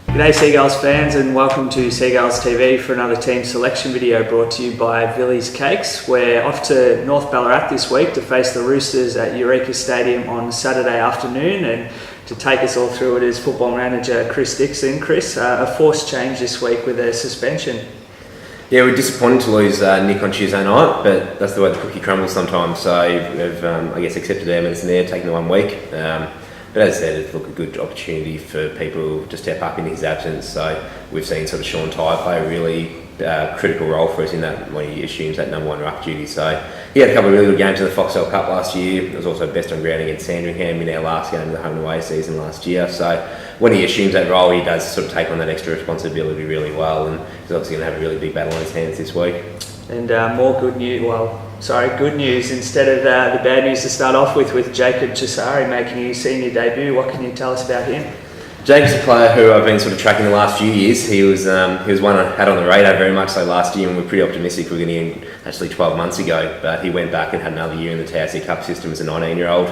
G'day Seagulls fans, and welcome to Seagulls TV for another team selection video brought to you by Villy's Cakes. We're off to North Ballarat this week to face the Roosters at Eureka Stadium on Saturday afternoon, and to take us all through it is football manager Chris Dixon. Chris, a forced change this week with a suspension. Yeah, we're disappointed to lose Nick on Tuesday night, but that's the way the cookie crumbles sometimes. So we've, I guess, accepted our medicine there, taking the 1 week. But as I said, it's a good opportunity for people to step up in his absence. So we've seen sort of Sean Ty play a really critical role for us in that when he assumes that number 1 ruck duty. So he had a couple of really good games in the Foxtel Cup last year. It was also best on ground against Sandringham in our last game of the home and away season last year. So when he assumes that role, he does sort of take on that extra responsibility really well, and he's obviously going to have a really big battle on his hands this week. And more good news. Good news instead of the bad news to start off with Jacob Chisari making his senior debut. What can you tell us about him? Jacob's a player who I've been sort of tracking the last few years. He was one I had on the radar very much so last year, and we're pretty optimistic we were getting him actually 12 months ago. But he went back and had another year in the TAC Cup system as a 19-year-old.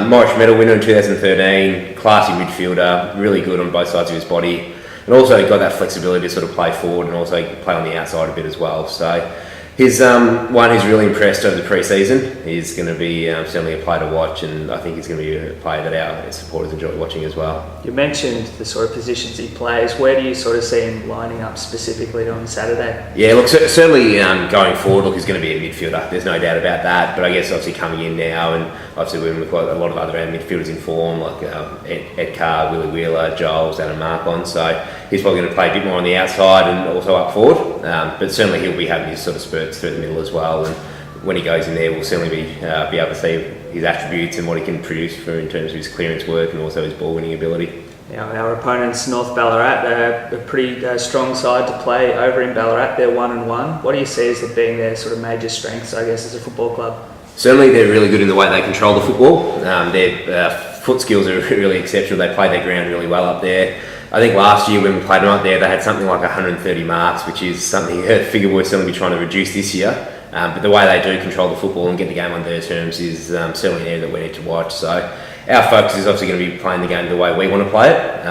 Morris medal winner in 2013, classy midfielder, really good on both sides of his body, and also got that flexibility to sort of play forward and also play on the outside a bit as well. So he's one who's really impressed over the pre-season. He's going to be certainly a player to watch, and I think he's going to be a player that our supporters enjoy watching as well. You mentioned the sort of positions he plays. Where do you sort of see him lining up specifically on Saturday? Yeah, look, certainly going forward, look, he's going to be a midfielder. There's no doubt about that. But I guess obviously coming in now, and obviously we've got a lot of other midfielders in form, like Ed Carr, Willie Wheeler, Giles, Adam Mark on. So he's probably going to play a bit more on the outside and also up forward. But certainly he'll be having his sort of spurts through the middle as well. And when he goes in there, we'll certainly be able to see his attributes and what he can produce in terms of his clearance work and also his ball winning ability. Now, our opponents, North Ballarat, a pretty strong side to play over in Ballarat. They're 1-1. What do you see as being their sort of major strengths, I guess, as a football club? Certainly they're really good in the way they control the football. Their foot skills are really exceptional. They play their ground really well up there. I think last year when we played them up there, they had something like 130 marks, which is something a figure we're certainly trying to reduce this year. But the way they do control the football and get the game on their terms is certainly an area that we need to watch. So our focus is obviously going to be playing the game the way we want to play it.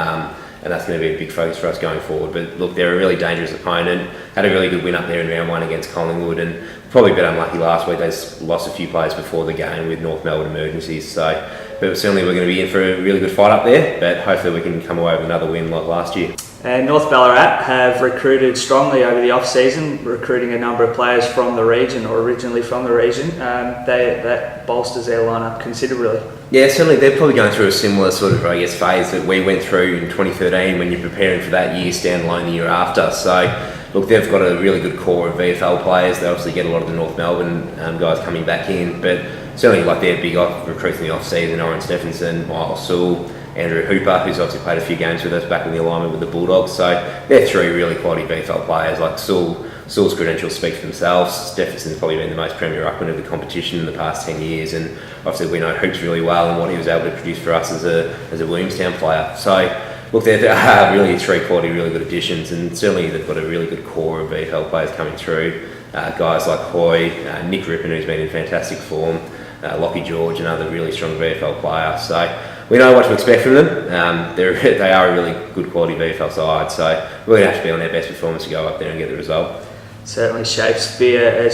And that's going to be a big focus for us going forward. But look, they're a really dangerous opponent. Had a really good win up there in round 1 against Collingwood, and probably a bit unlucky last week. They lost a few players before the game with North Melbourne emergencies. But certainly we're going to be in for a really good fight up there, but hopefully we can come away with another win like last year. And North Ballarat have recruited strongly over the off-season, recruiting a number of players from the region, or originally from the region. That bolsters their lineup considerably. Yeah, certainly they're probably going through a similar sort of, phase that we went through in 2013 when you're preparing for that year standalone the year after. So, look, they've got a really good core of VFL players. They obviously get a lot of the North Melbourne guys coming back in, but certainly they're big recruits in the off-season. Oren Stephenson, Michael Sewell, Andrew Hooper, who's obviously played a few games with us back in the alignment with the Bulldogs. So they're 3 really quality VFL players. Like Sewell's credentials speak for themselves. Stephenson's probably been the most premier ruckman of the competition in the past 10 years, and obviously we know Hoops really well and what he was able to produce for us as a Williamstown player. So look, they're really 3 quality, really good additions, and certainly they've got a really good core of VFL players coming through. Guys like Hoy, Nick Rippon, who's been in fantastic form, Lockie George, another really strong VFL player. So we know what to expect from them. They are a really good quality VFL side, so we're going to have to be on their best performance to go up there and get the result. Certainly shapes to be a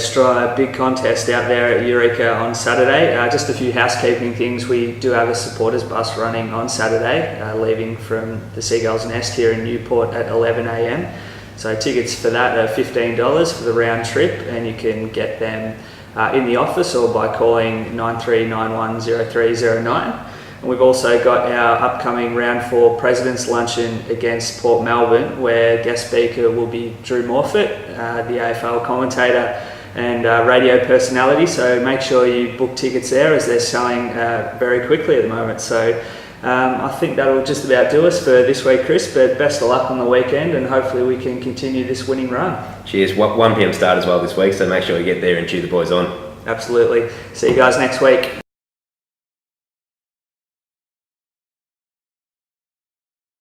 big contest out there at Eureka on Saturday. Just a few housekeeping things. We do have a supporters bus running on Saturday, leaving from the Seagulls Nest here in Newport at 11 a.m. So tickets for that are $15 for the round trip, and you can get them in the office or by calling 93910309. And we've also got our upcoming round 4 President's Luncheon against Port Melbourne, where guest speaker will be Drew Morfitt, the AFL commentator and radio personality. So make sure you book tickets there, as they're selling very quickly at the moment. So I think that'll just about do us for this week, Chris, but best of luck on the weekend, and hopefully we can continue this winning run. Cheers. 1 p.m. start as well this week, so make sure you get there and cheer the boys on. Absolutely. See you guys next week.